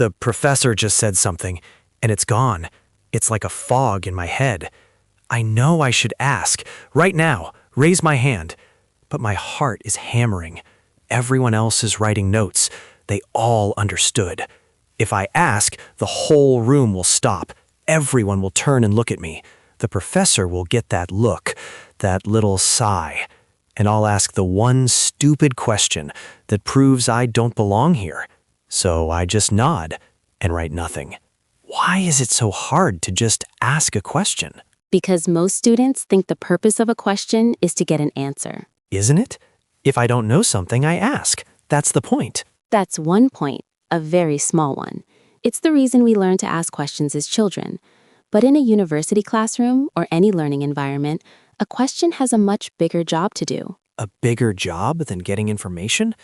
The professor just said something, and it's gone. It's like a fog in my head. I know I should ask, right now, raise my hand. But my heart is hammering. Everyone else is writing notes. They all understood. If I ask, the whole room will stop. Everyone will turn and look at me. The professor will get that look, that little sigh. And I'll ask the one stupid question that proves I don't belong here. So I just nod and write nothing. Why is it so hard to just ask a question? Because most students think the purpose of a question is to get an answer. Isn't it? If I don't know something, I ask. That's the point. That's one point, a very small one. It's the reason we learn to ask questions as children. But in a university classroom or any learning environment, a question has a much bigger job to do. A bigger job than getting information?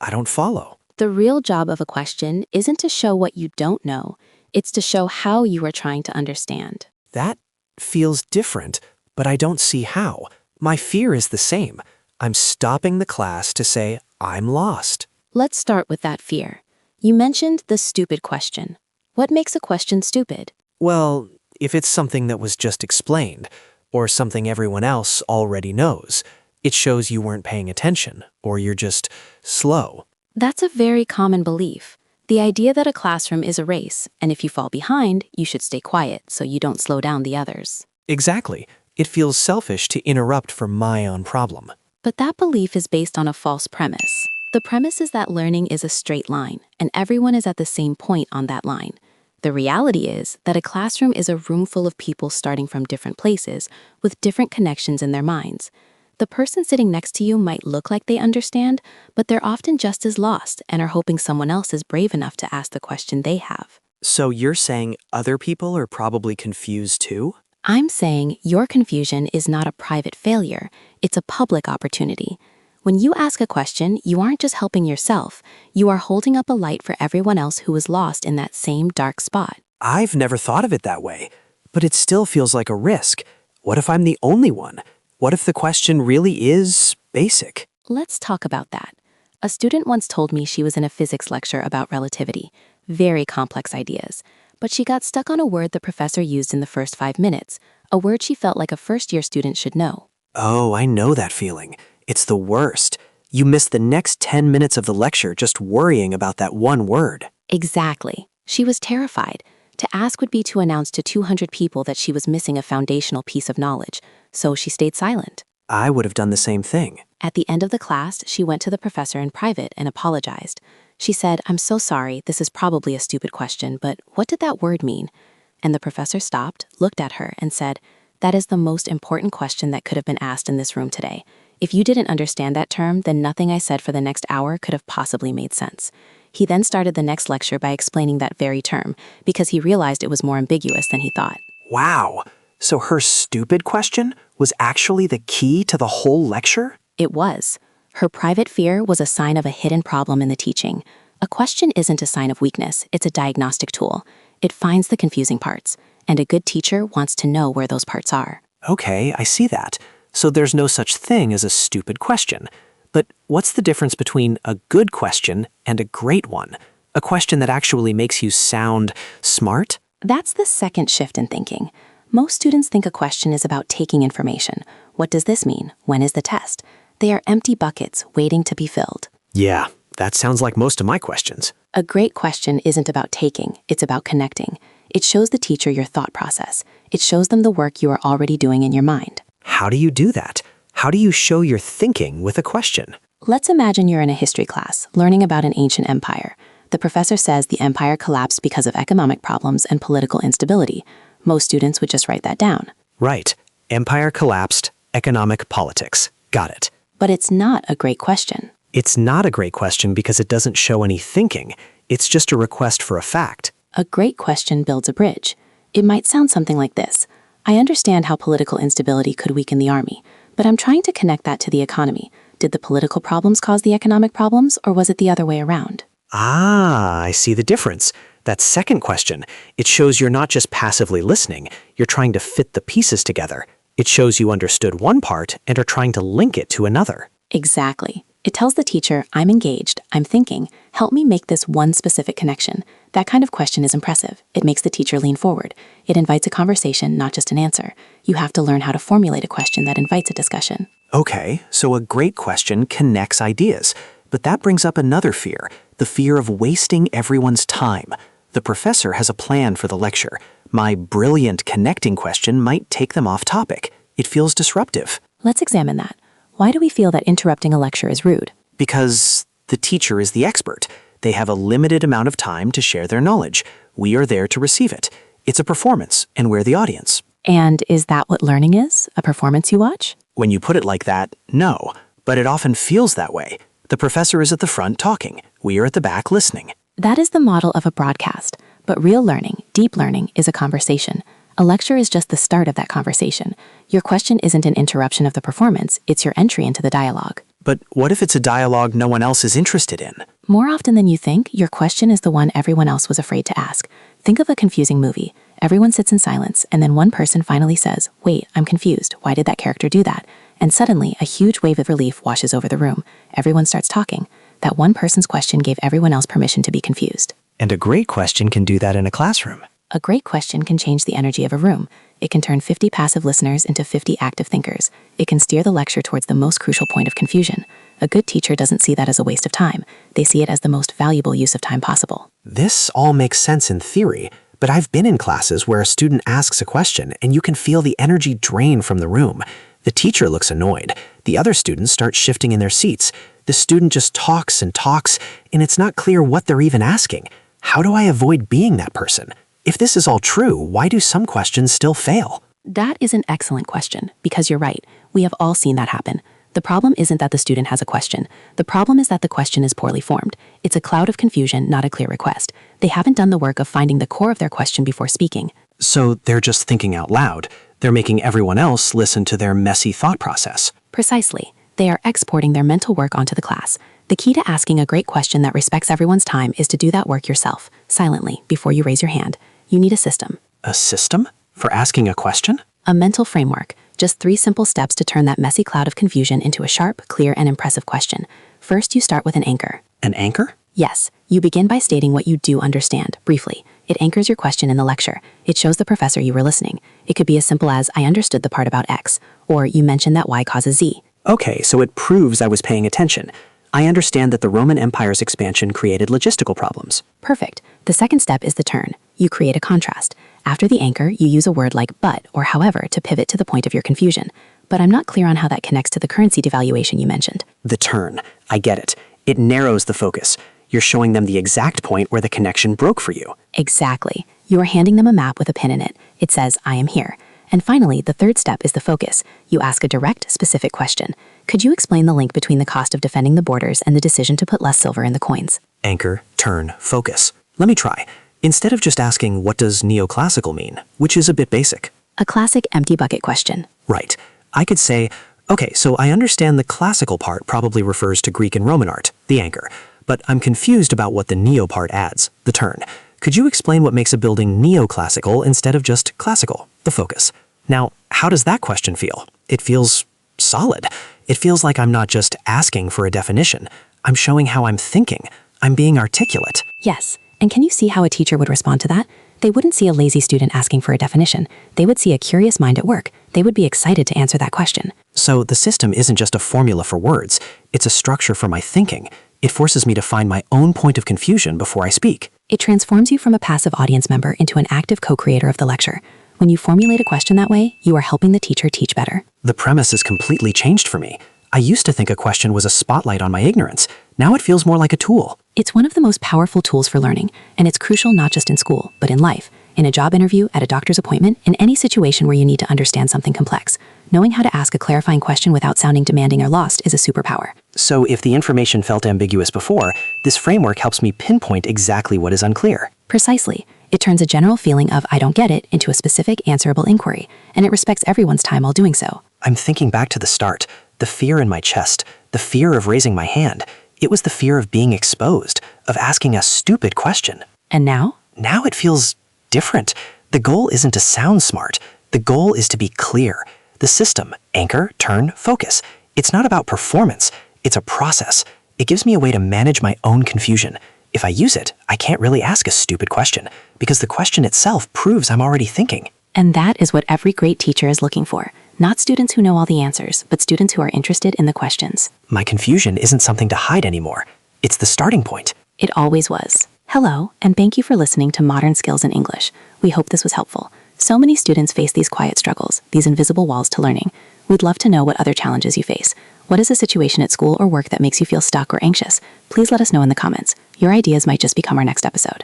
I don't follow. The real job of a question isn't to show what you don't know. It's to show how you are trying to understand. That feels different, but I don't see how. My fear is the same. I'm stopping the class to say, I'm lost. Let's start with that fear. You mentioned the stupid question. What makes a question stupid? Well, if it's something that was just explained, or something everyone else already knows, it shows you weren't paying attention, or you're just slow. That's a very common belief. The idea that a classroom is a race, and if you fall behind, you should stay quiet so you don't slow down the others. Exactly. It feels selfish to interrupt for my own problem. But that belief is based on a false premise. The premise is that learning is a straight line, and everyone is at the same point on that line. The reality is that a classroom is a room full of people starting from different places with different connections in their minds. The person sitting next to you might look like they understand, but they're often just as lost and are hoping someone else is brave enough to ask the question they have. So you're saying other people are probably confused too? I'm saying your confusion is not a private failure, it's a public opportunity. When you ask a question, you aren't just helping yourself, you are holding up a light for everyone else who is lost in that same dark spot. I've never thought of it that way, but it still feels like a risk. What if I'm the only one? What if the question really is basic? Let's talk about that. A student once told me she was in a physics lecture about relativity, very complex ideas, but she got stuck on a word the professor used in the first 5 minutes, a word she felt like a first-year student should know. Oh, I know that feeling. It's the worst. You miss the next 10 minutes of the lecture just worrying about that one word. Exactly. She was terrified. To ask would be to announce to 200 people that she was missing a foundational piece of knowledge, so she stayed silent. I would have done the same thing. At the end of the class, she went to the professor in private and apologized. She said, "I'm so sorry, this is probably a stupid question, but what did that word mean?" And the professor stopped, looked at her, and said, "That is the most important question that could have been asked in this room today. If you didn't understand that term, then nothing I said for the next hour could have possibly made sense." He then started the next lecture by explaining that very term, because he realized it was more ambiguous than he thought. Wow! So her stupid question was actually the key to the whole lecture? It was. Her private fear was a sign of a hidden problem in the teaching. A question isn't a sign of weakness, it's a diagnostic tool. It finds the confusing parts, and a good teacher wants to know where those parts are. Okay, I see that. So there's no such thing as a stupid question. But what's the difference between a good question and a great one? A question that actually makes you sound smart? That's the second shift in thinking. Most students think a question is about taking information. What does this mean? When is the test? They are empty buckets waiting to be filled. Yeah, that sounds like most of my questions. A great question isn't about taking, it's about connecting. It shows the teacher your thought process. It shows them the work you are already doing in your mind. How do you do that? How do you show your thinking with a question? Let's imagine you're in a history class, learning about an ancient empire. The professor says the empire collapsed because of economic problems and political instability. Most students would just write that down. Right. Empire collapsed, economic politics. Got it. But it's not a great question. It's not a great question because it doesn't show any thinking. It's just a request for a fact. A great question builds a bridge. It might sound something like this. I understand how political instability could weaken the army, but I'm trying to connect that to the economy. Did the political problems cause the economic problems, or was it the other way around? Ah, I see the difference. That second question, it shows you're not just passively listening, you're trying to fit the pieces together. It shows you understood one part and are trying to link it to another. Exactly. It tells the teacher, I'm engaged, I'm thinking, help me make this one specific connection. That kind of question is impressive. It makes the teacher lean forward. It invites a conversation, not just an answer. You have to learn how to formulate a question that invites a discussion. Okay, so a great question connects ideas. But that brings up another fear, the fear of wasting everyone's time. The professor has a plan for the lecture. My brilliant connecting question might take them off topic. It feels disruptive. Let's examine that. Why do we feel that interrupting a lecture is rude? Because the teacher is the expert. They have a limited amount of time to share their knowledge. We are there to receive it. It's a performance, and we're the audience. And is that what learning is? A performance you watch? When you put it like that, no. But it often feels that way. The professor is at the front talking. We are at the back listening. That is the model of a broadcast. But real learning, deep learning, is a conversation. A lecture is just the start of that conversation. Your question isn't an interruption of the performance, it's your entry into the dialogue. But what if it's a dialogue no one else is interested in? More often than you think, your question is the one everyone else was afraid to ask. Think of a confusing movie. Everyone sits in silence, and then one person finally says, wait, I'm confused. Why did that character do that? And suddenly, a huge wave of relief washes over the room. Everyone starts talking. That one person's question gave everyone else permission to be confused. And a great question can do that in a classroom. A great question can change the energy of a room. It can turn 50 passive listeners into 50 active thinkers. It can steer the lecture towards the most crucial point of confusion. A good teacher doesn't see that as a waste of time. They see it as the most valuable use of time possible. This all makes sense in theory, but I've been in classes where a student asks a question and you can feel the energy drain from the room. The teacher looks annoyed. The other students start shifting in their seats. The student just talks, and it's not clear what they're even asking. How do I avoid being that person? If this is all true, why do some questions still fail? That is an excellent question, because you're right. We have all seen that happen. The problem isn't that the student has a question. The problem is that the question is poorly formed. It's a cloud of confusion, not a clear request. They haven't done the work of finding the core of their question before speaking. So they're just thinking out loud. They're making everyone else listen to their messy thought process. Precisely. They are exporting their mental work onto the class. The key to asking a great question that respects everyone's time is to do that work yourself, silently, before you raise your hand. You need a system. A system? For asking a question? A mental framework. Just 3 simple steps to turn that messy cloud of confusion into a sharp, clear, and impressive question. First, you start with an anchor. An anchor? Yes. You begin by stating what you do understand, briefly. It anchors your question in the lecture. It shows the professor you were listening. It could be as simple as, I understood the part about X, or you mentioned that Y causes Z. Okay, so it proves I was paying attention. I understand that the Roman Empire's expansion created logistical problems. Perfect. The second step is the turn. You create a contrast. After the anchor, you use a word like but or however to pivot to the point of your confusion. But I'm not clear on how that connects to the currency devaluation you mentioned. The turn. I get it. It narrows the focus. You're showing them the exact point where the connection broke for you. Exactly. You are handing them a map with a pin in it. It says, I am here. And finally, the third step is the focus. You ask a direct, specific question. Could you explain the link between the cost of defending the borders and the decision to put less silver in the coins? Anchor, turn, focus. Let me try. Instead of just asking, what does neoclassical mean, which is a bit basic. A classic empty bucket question. Right. I could say, okay, so I understand the classical part probably refers to Greek and Roman art, the anchor, but I'm confused about what the neo part adds, the turn. Could you explain what makes a building neoclassical instead of just classical, the focus? Now, how does that question feel? It feels solid. It feels like I'm not just asking for a definition. I'm showing how I'm thinking. I'm being articulate. Yes. And can you see how a teacher would respond to that? They wouldn't see a lazy student asking for a definition. They would see a curious mind at work. They would be excited to answer that question. So the system isn't just a formula for words. It's a structure for my thinking. It forces me to find my own point of confusion before I speak. It transforms you from a passive audience member into an active co-creator of the lecture. When you formulate a question that way, you are helping the teacher teach better. The premise is completely changed for me. I used to think a question was a spotlight on my ignorance. Now it feels more like a tool. It's one of the most powerful tools for learning, and it's crucial not just in school, but in life. In a job interview, at a doctor's appointment, in any situation where you need to understand something complex. Knowing how to ask a clarifying question without sounding demanding or lost is a superpower. So if the information felt ambiguous before, this framework helps me pinpoint exactly what is unclear. Precisely. It turns a general feeling of I don't get it into a specific answerable inquiry, and it respects everyone's time while doing so. I'm thinking back to the start, the fear in my chest, the fear of raising my hand. It was the fear of being exposed, of asking a stupid question. And now? Now it feels different. The goal isn't to sound smart. The goal is to be clear. The system, anchor, turn, focus. It's not about performance. It's a process. It gives me a way to manage my own confusion. If I use it, I can't really ask a stupid question, because the question itself proves I'm already thinking. And that is what every great teacher is looking for. Not students who know all the answers, but students who are interested in the questions. My confusion isn't something to hide anymore. It's the starting point. It always was. Hello, and thank you for listening to Modern Skills in English. We hope this was helpful. So many students face these quiet struggles, these invisible walls to learning. We'd love to know what other challenges you face. What is a situation at school or work that makes you feel stuck or anxious? Please let us know in the comments. Your ideas might just become our next episode.